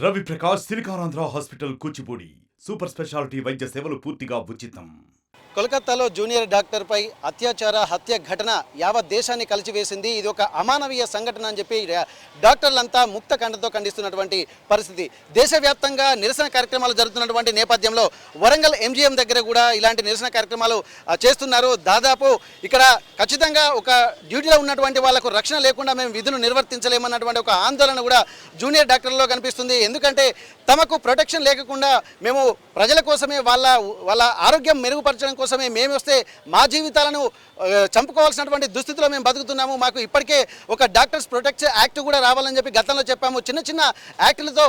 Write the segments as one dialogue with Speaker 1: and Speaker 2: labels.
Speaker 1: Ravi Prakash Siliconandhra hospital Kuchipudi super speciality వైద్య సేవలు పూర్తిగా ఉచితం.
Speaker 2: కోల్కతాలో జూనియర్ డాక్టర్పై అత్యాచార హత్య ఘటన యావత్ దేశాన్ని కలిచివేసింది. ఇది ఒక అమానవీయ సంఘటన అని చెప్పి డాక్టర్లంతా ముక్త కంఠంతో ఖండిస్తున్నటువంటి పరిస్థితి. దేశవ్యాప్తంగా నిరసన కార్యక్రమాలు జరుగుతున్నటువంటి నేపథ్యంలో వరంగల్ ఎంజీఎం దగ్గర కూడా ఇలాంటి నిరసన కార్యక్రమాలు చేస్తున్నారు. దాదాపు ఇక్కడ ఖచ్చితంగా ఒక డ్యూటీలో ఉన్నటువంటి వాళ్ళకు రక్షణ లేకుండా మేము విధులు నిర్వర్తించలేమన్నటువంటి ఒక ఆందోళన కూడా జూనియర్ డాక్టర్లలో కనిపిస్తుంది. ఎందుకంటే తమకు ప్రొటెక్షన్ లేకుండా మేము ప్రజల కోసమే వాళ్ళ ఆరోగ్యం మెరుగుపరచడం కోసమే మేము వస్తే మా జీవితాలను చంపుకోవాల్సినటువంటి దుస్థితిలో మేము బతుకుతున్నాము. మాకు ఇప్పటికే ఒక డాక్టర్స్ ప్రొటెక్షన్ యాక్ట్ కూడా రావాలని చెప్పి గతంలో చెప్పాము. చిన్న చిన్న యాక్టులతో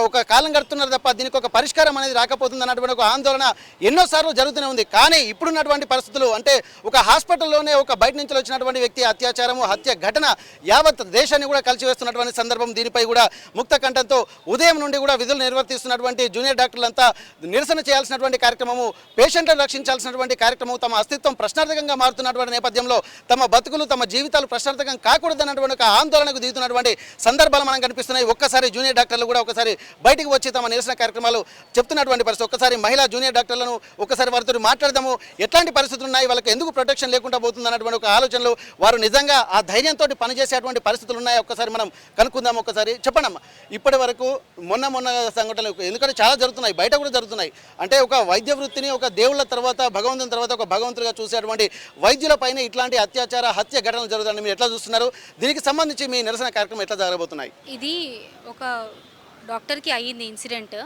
Speaker 2: ఒక కాలం గడుపుతున్నారు తప్ప దీనికి ఒక పరిష్కారం అనేది రాకపోతుంది అన్నటువంటి ఒక ఆందోళన ఎన్నోసార్లు జరుగుతూనే ఉంది. కానీ ఇప్పుడున్నటువంటి పరిస్థితులు అంటే ఒక హాస్పిటల్లోనే ఒక బయట నుంచి వచ్చినటువంటి వ్యక్తి అత్యాచారము హత్య ఘటన యావత్ దేశాన్ని కూడా కలిసివేస్తున్నటువంటి సందర్భం. దీనిపై కూడా ముక్త కంఠంతో ఉదయం నుండి కూడా విధులు నిర్వర్తిస్తున్నటువంటి జూనియర్ డాక్టర్లంతా నిరసన చేయాల్సినటువంటి కార్యక్రమము, పేషెంట్లను రక్షించాల్సినటువంటి కార్యక్రమం, తమ అస్తిత్వం ప్రశ్నార్థకంగా మారుతున్నటువంటి నేపథ్యంలో తమ బతుకులు తమ జీవితాలు ప్రశ్నార్థకం కాకూడదన్నటువంటి ఒక ఆందోళనకు దిగుతున్నటువంటి సందర్భాలు మనకు కనిపిస్తున్నాయి. ఒక్కసారి జూనియర్ డాక్టర్లు కూడా ఒకసారి బయటకు వచ్చి తమ నిరసన కార్యక్రమాలు చెప్తున్నటువంటి పరిస్థితి. ఒక్కసారి మహిళా జూనియర్ డాక్టర్లను ఒక్కసారి వారితో మాట్లాడదాము. ఎట్లాంటి పరిస్థితులు ఉన్నాయి, వాళ్ళకి ఎందుకు ప్రొటెక్షన్ లేకుండా పోతుంది అన్నటువంటి ఒక ఆలోచనలు, వారు నిజంగా ఆ ధైర్యంతో పనిచేసేటువంటి పరిస్థితులు ఉన్నాయి. ఒక్కసారి మనం కనుక్కుందాము. ఒకసారి చెప్పండి అమ్మా, ఇప్పటి వరకు మొన్న సంఘటనలు ఎందుకంటే చాలా జరుగుతున్నాయి, బయట కూడా జరుగుతున్నాయి. అంటే ఒక వైద్య వృత్తిని ఒక దేవుళ్ళ తర్వాత భగవంతుని తర్వాత ఒక భగవంతుడిగా చూసేటువంటి వైద్యులపైన ఇట్లాంటి అత్యాచార హత్య ఘటనలు జరుగుతాయని మీరు ఎట్లా చూస్తున్నారు? దీనికి సంబంధించి మీ నిరసన కార్యక్రమం ఎట్లా జరగబోతున్నాయి?
Speaker 3: ఇది ఒక డాక్టర్కి అయ్యింది ఇన్సిడెంట్,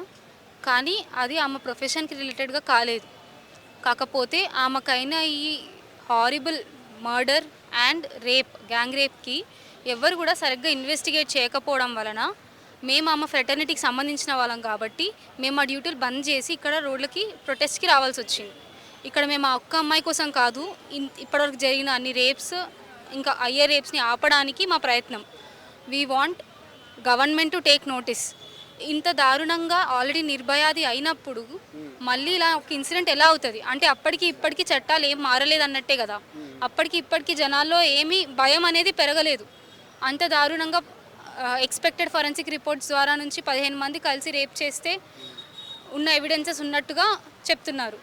Speaker 3: కానీ అది ఆమె ప్రొఫెషన్కి రిలేటెడ్గా కాలేదు. కాకపోతే ఆమెకైనా ఈ horrible murder and rape, gang రేప్కి ఎవరు కూడా సరిగ్గా ఇన్వెస్టిగేట్ చేయకపోవడం వలన మేము ఆమె ఫ్రెటర్నిటీకి సంబంధించిన వాళ్ళం కాబట్టి మేము ఆ డ్యూటీలు బంద్ చేసి ఇక్కడ రోడ్లకి ప్రొటెస్ట్కి రావాల్సి వచ్చింది. ఇక్కడ మేము ఆ ఒక్క అమ్మాయి కోసం కాదు, ఇప్పటివరకు జరిగిన అన్ని రేప్స్ ఇంకా అయ్యే రేప్స్ని ఆపడానికి మా ప్రయత్నం. We want government to take notice. ఇంత దారుణంగా ఆల్రెడీ నిర్భయాది అయినప్పుడు మళ్ళీ ఇలా ఒక ఇన్సిడెంట్ ఎలా అవుతుంది అంటే అప్పటికి ఇప్పటికీ చట్టాలు ఏం మారలేదు అన్నట్టే కదా. అప్పటికి ఇప్పటికీ జనాల్లో ఏమీ భయం అనేది పెరగలేదు. అంత దారుణంగా ఎక్స్పెక్టెడ్ ఫోరెన్సిక్ రిపోర్ట్స్ ద్వారా నుంచి 15 మంది కలిసి రేప్ చేస్తే ఉన్న ఎవిడెన్సెస్ ఉన్నట్టుగా చెప్తున్నారు.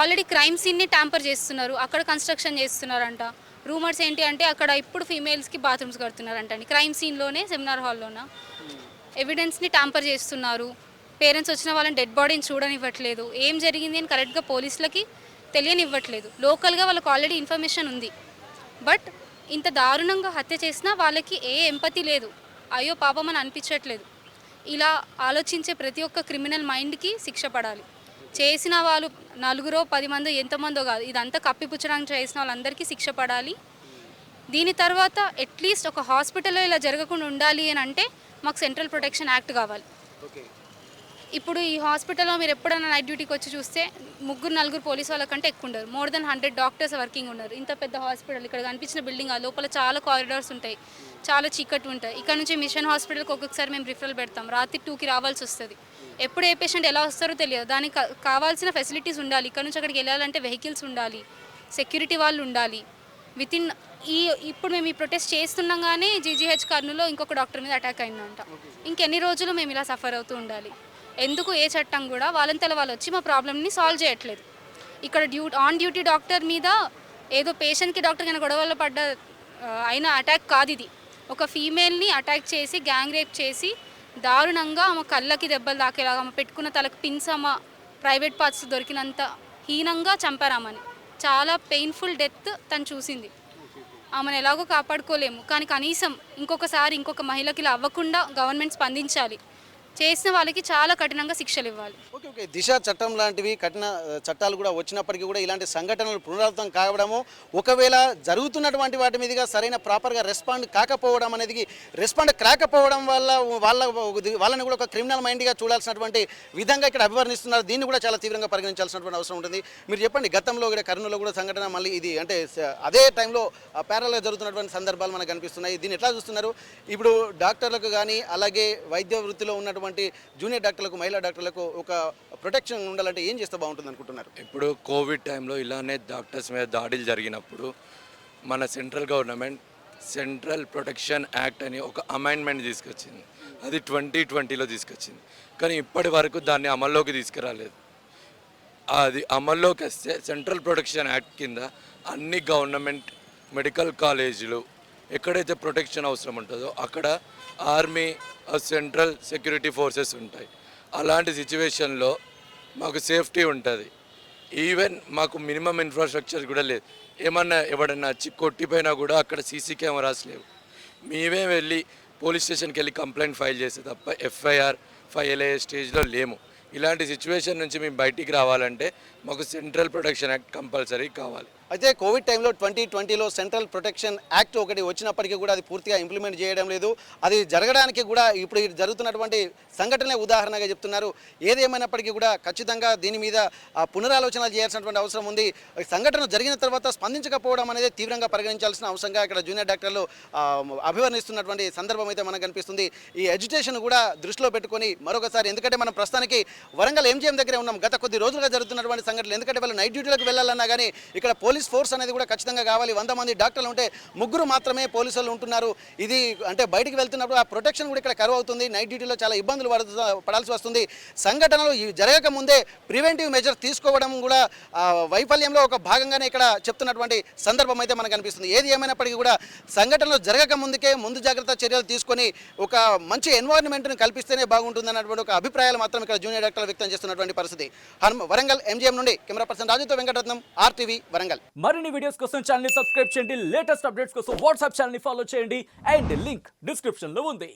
Speaker 3: ఆల్రెడీ క్రైమ్ సీన్ని ట్యాంపర్ చేస్తున్నారు, అక్కడ కన్స్ట్రక్షన్ చేస్తున్నారంట. రూమర్స్ ఏంటి అంటే అక్కడ ఇప్పుడు ఫీమేల్స్కి బాత్రూమ్స్ కడుతున్నారంట అండి, క్రైమ్ సీన్లోనే, సెమినార్ హాల్లోన. ఎవిడెన్స్ని ట్యాంపర్ చేస్తున్నారు. పేరెంట్స్ వచ్చిన వాళ్ళని డెడ్ బాడీని చూడనివ్వట్లేదు. ఏం జరిగింది అని కరెక్ట్గా పోలీసులకి తెలియనివ్వట్లేదు. లోకల్గా వాళ్ళకి ఆల్రెడీ ఇన్ఫర్మేషన్ ఉంది, బట్ ఇంత దారుణంగా హత్య చేసినా వాళ్ళకి ఏ ఎంపతి లేదు, అయ్యో పాపం అని అనిపించట్లేదు. ఇలా ఆలోచించే ప్రతి ఒక్క క్రిమినల్ మైండ్కి శిక్ష పడాలి. చేసిన వాళ్ళు 4 10 మందో ఎంతమందో కాదు, ఇదంతా కప్పిపుచ్చడానికి చేసిన వాళ్ళందరికీ శిక్ష పడాలి. దీని తర్వాత అట్లీస్ట్ ఒక హాస్పిటల్లో ఇలా జరగకుండా ఉండాలి అని అంటే మాకు సెంట్రల్ ప్రొటెక్షన్ యాక్ట్ కావాలి. ఇప్పుడు ఈ హాస్పిటల్లో మీరు ఎప్పుడైనా నైట్ డ్యూటీకి వచ్చి చూస్తే 3 4 పోలీస్ వాళ్ళ కంటే ఎక్కువ ఉండరు. మోర్ దెన్ 100 డాక్టర్స్ వర్కింగ్ ఉన్నారు. ఇంత పెద్ద హాస్పిటల్, ఇక్కడ కనిపించిన బిల్డింగ్, ఆ లోపల చాలా కారిడార్స్ ఉంటాయి, చాలా చీకటి ఉంటాయి. ఇక్కడ నుంచి మిషన్ హాస్పిటల్కి ఒక్కొక్కసారి మేము రిఫరల్ పెడతాం, రాత్రి 2కి రావాల్సి వస్తుంది. ఎప్పుడు ఏ పేషెంట్ ఎలా వస్తారో తెలియదు. దానికి కావాల్సిన ఫెసిలిటీస్ ఉండాలి. ఇక్కడ నుంచి అక్కడికి వెళ్ళాలంటే వెహికల్స్ ఉండాలి, సెక్యూరిటీ వాళ్ళు ఉండాలి. ఇప్పుడు మేము ఈ ప్రొటెస్ట్ చేస్తుండగానే జీజీహెచ్ కర్నూలులో ఇంకొక డాక్టర్ మీద అటాక్ అయిందంట. ఇంకెన్ని రోజులు మేము ఇలా సఫర్ అవుతూ ఉండాలి? ఎందుకు ఏ చట్టం కూడా వాళ్ళంతలో వాళ్ళు వచ్చి మా ప్రాబ్లమ్ని సాల్వ్ చేయట్లేదు? ఇక్కడ ఆన్ డ్యూటీ డాక్టర్ మీద ఏదో పేషెంట్కి డాక్టర్ కన్నా గొడవల్లో అయిన అటాక్ కాదు ఇది. ఒక ఫీమేల్ని అటాక్ చేసి గ్యాంగ్ రేప్ చేసి దారుణంగా ఆమె కళ్ళకి దెబ్బలు తాకేలాగా, ఆమె పెట్టుకున్న తలకు పిన్స్, ఆమె ప్రైవేట్ పార్ట్స్ దొరికినంత హీనంగా చంపారామని. చాలా పెయిన్ఫుల్ డెత్ తను చూసింది. ఆమెను ఎలాగో కాపాడుకోలేము, కానీ కనీసం ఇంకొక మహిళకి ఇలా అవ్వకుండా గవర్నమెంట్ స్పందించాలి. చేసిన వాళ్ళకి చాలా కఠినంగా శిక్షలు ఇవ్వాలి.
Speaker 2: ఓకే, దిశ చట్టం లాంటివి కఠిన చట్టాలు కూడా వచ్చినప్పటికీ కూడా ఇలాంటి సంఘటనలు పునరావృతం కావడము, ఒకవేళ జరుగుతున్నటువంటి వాటి మీదుగా సరైన ప్రాపర్గా రెస్పాండ్ కాకపోవడం అనేది, రెస్పాండ్ కాకపోవడం వల్ల వాళ్ళని కూడా ఒక క్రిమినల్ మైండ్గా చూడాల్సినటువంటి విధంగా ఇక్కడ అభివర్ణిస్తున్నారు. దీన్ని కూడా చాలా తీవ్రంగా పరిగణించాల్సినటువంటి అవసరం ఉంటుంది. మీరు చెప్పండి, గతంలో కూడా కర్నూలులో కూడా సంఘటన మళ్ళీ ఇది అంటే అదే టైంలో ప్యారల్గా జరుగుతున్నటువంటి సందర్భాలు మనకు కనిపిస్తున్నాయి. దీన్ని ఎట్లా చూస్తున్నారు? ఇప్పుడు డాక్టర్లకు కానీ అలాగే వైద్య వృత్తిలో ఉన్నటువంటి జూనియర్ డాక్టర్లకు, మహిళా డాక్టర్లకు ఒక ప్రొటెక్షన్ ఉండాలంటే ఏం చేస్తే బాగుంటుంది అనుకుంటున్నారు?
Speaker 4: ఇప్పుడు కోవిడ్ టైంలో ఇలానే డాక్టర్స్ మీద దాడులు జరిగినప్పుడు మన central government central protection act అని ఒక అమెండ్మెంట్ తీసుకొచ్చింది. అది 2020లో తీసుకొచ్చింది. కానీ ఇప్పటి వరకు దాన్ని అమల్లోకి తీసుకురాలేదు. అది అమల్లోకి వస్తే సెంట్రల్ ప్రొటెక్షన్ యాక్ట్ కింద అన్ని గవర్నమెంట్ మెడికల్ కాలేజీలు ఎక్కడైతే ప్రొటెక్షన్ అవసరం ఉంటుందో అక్కడ ఆర్మీ, సెంట్రల్ సెక్యూరిటీ ఫోర్సెస్ ఉంటాయి. అలాంటి సిచ్యువేషన్లో మాకు సేఫ్టీ ఉంటుంది. ఈవెన్ మాకు మినిమం ఇన్ఫ్రాస్ట్రక్చర్ కూడా లేదు. ఏమన్నా ఎవడన్నా వచ్చి కొట్టిపోయినా కూడా అక్కడ సీసీ కెమెరాస్ లేవు. మేమే వెళ్ళి పోలీస్ స్టేషన్కి వెళ్ళి కంప్లైంట్ ఫైల్ చేస్తే తప్ప ఎఫ్ఐఆర్ ఫైల్ అయ్యే స్టేజ్లో లేము. ఇలాంటి సిచ్యువేషన్ నుంచి మేము బయటికి రావాలంటే మాకు సెంట్రల్ ప్రొటెక్షన్ యాక్ట్ కంపల్సరీ కావాలి.
Speaker 2: అయితే కోవిడ్ టైంలో 2020లో సెంట్రల్ ప్రొటెక్షన్ యాక్ట్ ఒకటి వచ్చినప్పటికీ కూడా అది పూర్తిగా ఇంప్లిమెంట్ చేయడం లేదు. అది జరగడానికి కూడా ఇప్పుడు జరుగుతున్నటువంటి సంఘటనే ఉదాహరణగా చెప్తున్నారు. ఏదేమైనప్పటికీ కూడా ఖచ్చితంగా దీని మీద పునరాలోచన చేయాల్సినటువంటి అవసరం ఉంది. సంఘటన జరిగిన తర్వాత స్పందించకపోవడం అనేది తీవ్రంగా పరిగణించాల్సిన అవసరంగా ఇక్కడ జూనియర్ డాక్టర్లు అభివర్ణిస్తున్నటువంటి సందర్భం అయితే మనకు కనిపిస్తుంది. ఈ ఎడ్యుకేషన్ కూడా దృష్టిలో పెట్టుకొని మరొకసారి, ఎందుకంటే మనం ప్రస్తుతానికి వరంగల్ ఎంజిఎం దగ్గరే ఉన్నాం. గత కొద్ది రోజులుగా జరుగుతున్నటువంటి సంఘటనలు, ఎందుకంటే వాళ్ళు నైట్ డ్యూటీలకు వెళ్ళాలన్నా కానీ ఇక్కడ పోలీస్ ఫోర్స్ అనేది కూడా ఖచ్చితంగా కావాలి. 100 మంది డాక్టర్లు ఉంటే 3 మాత్రమే పోలీసులు ఉంటున్నారు. ఇది అంటే బయటికి వెళ్తున్నప్పుడు ఆ ప్రొటెక్షన్ కూడా ఇక్కడ కరువు అవుతుంది. నైట్ డ్యూటీలో చాలా ఇబ్బందులు పడాల్సి వస్తుంది. సంఘటనలు జరగక ముందే ప్రివెంటివ్ మెజర్ తీసుకోవడం కూడా వైఫల్యంలో ఒక భాగంగానే ఇక్కడ చెప్తున్నటువంటి సందర్భం అయితే మనకు కనిపిస్తుంది. ఏది ఏమైనప్పటికీ కూడా సంఘటనలు జరగక ముందుకే ముందు జాగ్రత్త చర్యలు తీసుకొని ఒక మంచి ఎన్వైరన్మెంట్ని కల్పిస్తేనే బాగుంటుంది అన్నటువంటి ఒక అభిప్రాయాలు మాత్రం ఇక్కడ జూనియర్ డాక్టర్లు వ్యక్తం చేస్తున్నటువంటి పరిస్థితి. వరంగల్ ఎంజిఎం నుండి కెమెరా పర్సన్ రాజుతో వెంకటరత్నం, RTV వరంగల్.
Speaker 5: మరిన్ని వీడియోస్ కోసం ఛానల్ ని సబ్స్క్రైబ్ చేయండి. లేటెస్ట్ అప్డేట్స్ కోసం వాట్సాప్ ఛానల్ ని ఫాలో చేయండి. అండ్ లింక్ డిస్క్రిప్షన్ లో ఉంది.